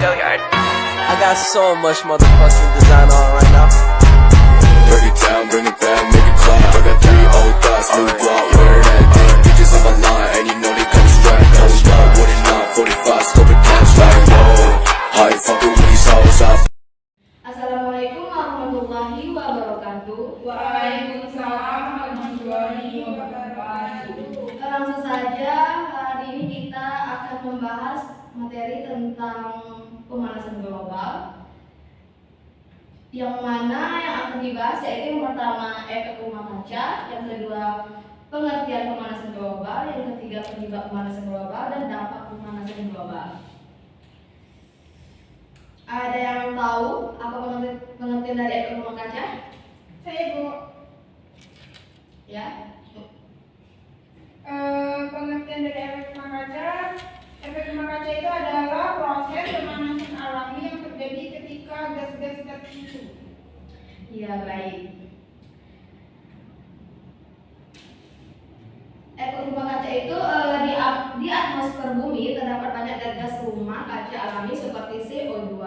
I got so much motherfucking design on right now. Break it down, bring it back, make it clap. I got 3 old thoughts, new guap, wear that thing. Bitches on my line, and you know they come strapped. Hold up, what it not, 45, scope it cash like whoa. How you fucking with these hoes up? Assalamualaikum warahmatullahi wabarakatuh. Waalaikumsalam warahmatullahi wabarakatuh. Langsung saja, hari ini kita akan membahas materi tentang pemanasan global. Yang mana yang akan dibahas yaitu yang pertama efek rumah kaca, yang kedua pengertian pemanasan global, yang ketiga penyebab pemanasan global dan dampak pemanasan global. Ada yang tahu apa pengertian dari efek rumah kaca? Saya Bu. Ya. Pengertian dari efek rumah kaca. Efek rumah kaca itu adalah proses pemanasan alami yang terjadi ketika gas-gas tertentu. Iya, baik. Efek rumah kaca itu di atmosfer bumi terdapat banyak gas rumah kaca alami seperti CO2,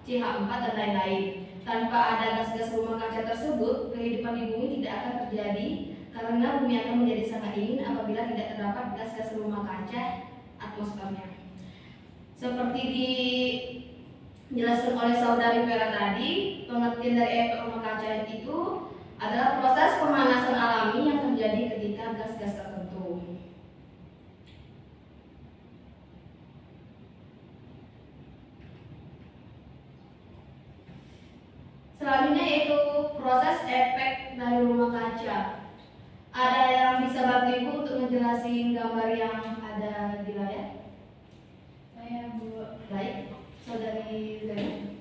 CH4 dan lain-lain. Tanpa ada gas-gas rumah kaca tersebut, kehidupan di bumi tidak akan terjadi karena bumi akan menjadi sangat dingin apabila tidak terdapat gas-gas rumah kaca atmosfernya. Seperti dijelaskan oleh saudari Vera tadi, pengertian dari efek rumah kaca itu adalah proses pemanasan alami yang terjadi ketika gas-gas tertentu. Selanjutnya yaitu proses efek dari rumah kaca. Ada yang bisa bantu Ibu untuk menjelaskan gambar yang ada di layar? Saya Bu. Baik, saudari Zeni.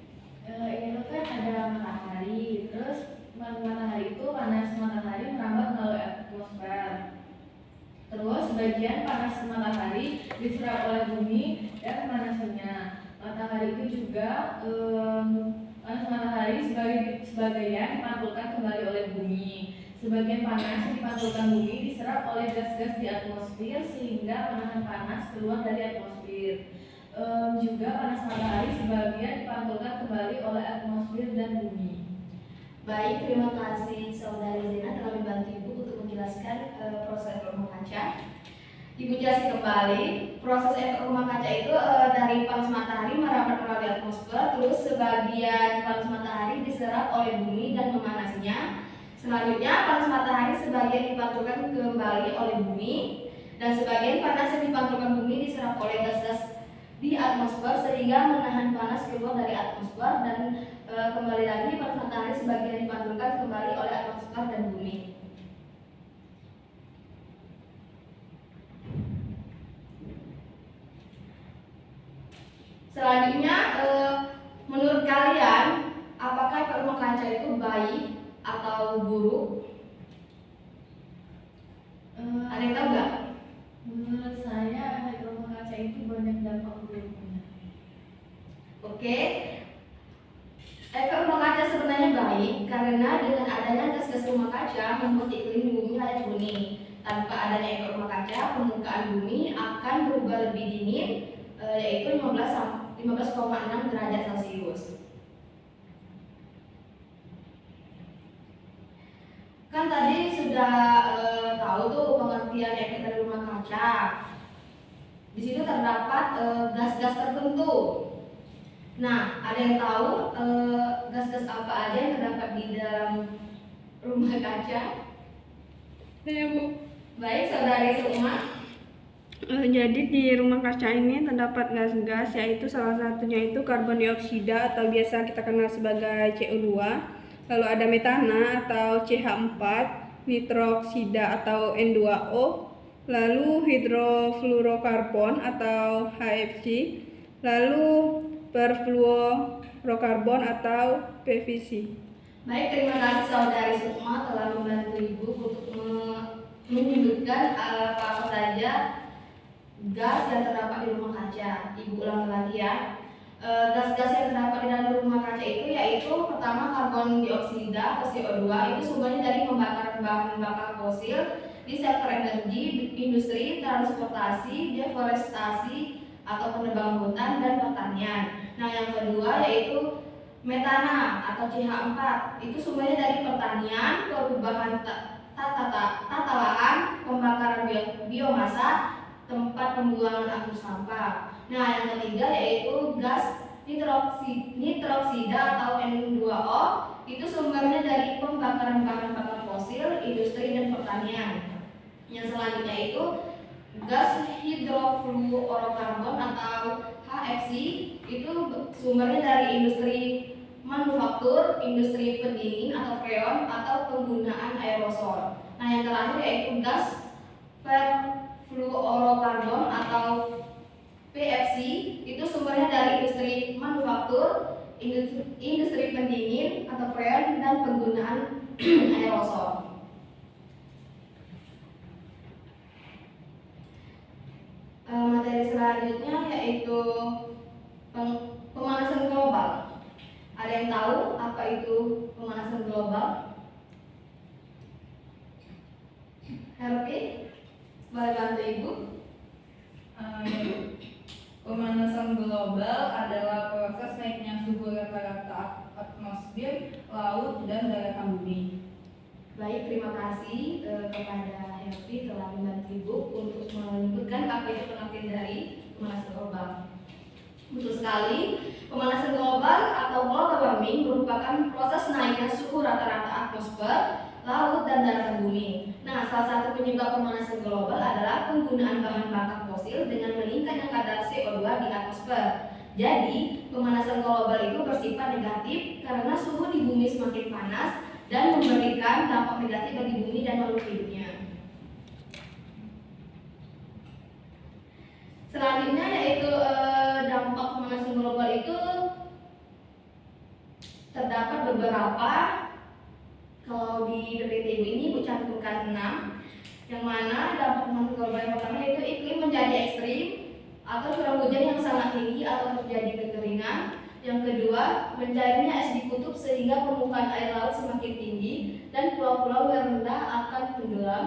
Itu kan ada matahari, terus matahari itu panas matahari merambat melalui atmosfer. Terus bagian panas matahari diserap oleh bumi dan pemanasannya. Matahari itu juga panas matahari sebagian dipantulkan kembali oleh bumi. Sebagian panas yang dipantulkan bumi diserap oleh gas-gas di atmosfer sehingga menahan panas keluar dari atmosfer. Juga panas matahari sebagian dipantulkan kembali oleh atmosfer dan bumi. Baik, terima kasih saudari Zena telah membantu Ibu untuk menjelaskan proses efek rumah kaca. Ibu jelaskan kembali, proses efek rumah kaca itu dari panas matahari merambat melalui atmosfer, terus sebagian panas matahari diserap oleh bumi dan memanasinya. Selanjutnya panas matahari sebagian dipantulkan kembali oleh bumi dan sebagian panas yang dipantulkan bumi diserap oleh gas-gas di atmosfer sehingga menahan panas keluar dari atmosfer dan kembali lagi panas matahari sebagian dipantulkan kembali oleh atmosfer dan bumi. Selanjutnya, menurut kalian apakah efek rumah kaca itu baik atau buruk? Ada yang tahu nggak? Menurut saya efek rumah kaca itu banyak dampak buruknya. Oke. Efek rumah kaca sebenarnya baik karena dengan adanya gas-gas rumah kaca membuat iklim di bumi layak huni. Tanpa adanya efek rumah kaca, permukaan bumi akan berubah lebih dingin, yaitu 15,6 derajat Celcius. Kan tadi sudah tahu tuh pengertian efek dari rumah kaca. Di situ terdapat gas-gas tertentu. Nah, ada yang tahu gas-gas apa aja yang terdapat di dalam rumah kaca? Saya Bu. Baik, saudari Sukma. Jadi di rumah kaca ini terdapat gas-gas, yaitu salah satunya itu karbon dioksida atau biasa kita kenal sebagai CO2. Lalu ada metana atau CH4, nitroksida atau N2O, lalu hidrofluorokarbon atau HFC, lalu perfluorokarbon atau PVC. Baik, terima kasih saudari Sukma telah membantu Ibu untuk menyebutkan apa saja gas yang terdapat di rumah kaca. Ibu ulang lagi ya. Gas-gas yang terdapat di dalam rumah kaca itu yaitu pertama karbon dioksida atau CO2, itu sumbernya dari pembakaran bahan bakar fosil di sektor energi, industri, transportasi, deforestasi atau penebangan hutan dan pertanian. Nah, yang kedua yaitu metana atau CH4. Itu sumbernya dari pertanian, perubahan tata lahan, pembakaran biomasa, tempat pembuangan akhir sampah. Nah, yang ketiga yaitu gas nitroksida atau N2O. Itu sumbernya dari pembakaran bahan bakar fosil, industri dan pertanian. Yang selanjutnya itu gas hidrofluorokarbon atau HFC. Itu sumbernya dari industri manufaktur, industri pendingin atau freon, atau penggunaan aerosol. Nah, yang terakhir yaitu gas perfluorokarbon atau PFC. Itu sumbernya dari industri manufaktur, industri pendingin atau freon, dan penggunaan aerosol. Materi selanjutnya yaitu pemanasan global. Ada yang tahu apa itu pemanasan global? Herpi, boleh bantu Ibu? Pemanasan global adalah proses naiknya suhu rata-rata atmosfer, laut, dan daratan bumi. Baik, terima kasih kepada Herpi telah membantu Ibu untuk menyebutkan apa itu pengertian dari pemanasan global. Betul sekali, pemanasan global atau global warming merupakan proses naiknya suhu rata-rata atmosfer, laut, dan daratan bumi. Nah, salah satu penyebab pemanasan global adalah penggunaan bahan bakar fosil dengan meningkatnya kadar CO2 di atmosfer. Jadi, pemanasan global itu bersifat negatif karena suhu di bumi semakin panas dan memberikan dampak negatif bagi bumi dan makhluk hidupnya. Selanjutnya yaitu dampak pemanasan global itu terdapat beberapa. Kalau di PPT ini Bu cantumkan 6, yang mana dampak pemanasan global yang pertama yaitu iklim menjadi ekstrim atau curah hujan yang sangat tinggi atau terjadi kekeringan. Yang kedua, mencairnya es di kutub sehingga permukaan air laut semakin tinggi dan pulau-pulau yang rendah akan tenggelam.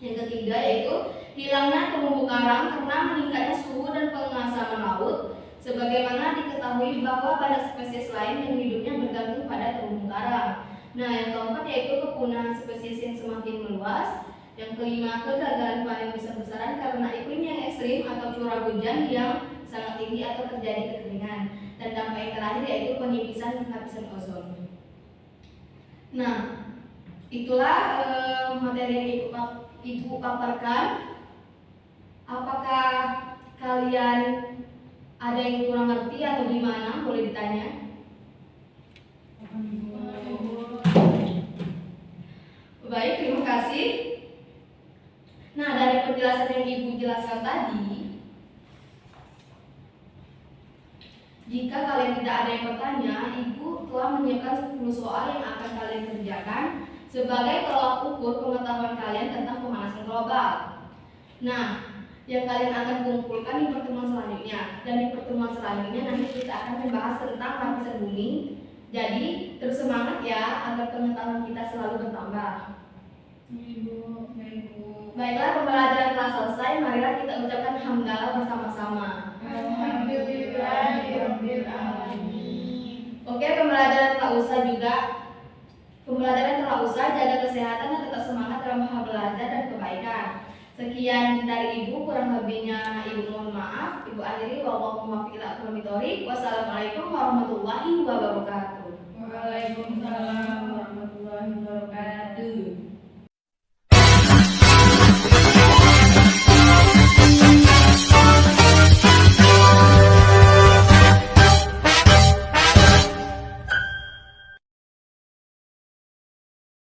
Yang ketiga yaitu hilangnya terumbu karang karena meningkatnya suhu dan pengasaman laut. Sebagaimana diketahui bahwa banyak spesies lain yang hidupnya bergantung pada terumbu karang. Nah, yang keempat yaitu kepunahan spesies yang semakin meluas. Yang kelima, kegagalan panen besar-besaran karena iklim yang ekstrim atau curah hujan yang sangat tinggi atau terjadi kekeringan. Dan dampak yang terakhir yaitu penipisan lapisan ozon. Nah, itulah materi yang Ibu paparkan. Apakah kalian ada yang kurang ngerti atau gimana? Boleh ditanya. Baik, terima kasih. Nah, dari penjelasan yang Ibu jelaskan tadi, jika kalian tidak ada yang bertanya, Ibu telah menyiapkan 10 soal yang akan kalian kerjakan sebagai tolak ukur pengetahuan kalian tentang pemanasan global. Nah, yang kalian akan kumpulkan di pertemuan selanjutnya. Dan di pertemuan selanjutnya nanti kita akan membahas tentang lapisan bumi. Jadi, terus semangat ya agar pengetahuan kita selalu bertambah. Ibu. Baiklah, pembelajaran telah selesai. Marilah kita ucapkan hamdalah bersama-sama. Alhamdulillahirabbil alamin. Oke, pembelajaran telah usai juga. Pembelajaran telah usai, jaga kesehatan dan tetap semangat dalam hal belajar dan kebaikan. Sekian dari Ibu, kurang lebihnya Ibu mohon maaf. Ibu akhiri, wallahu muwaffiq ila aqwamit thoriq. Wassalamualaikum warahmatullahi wabarakatuh.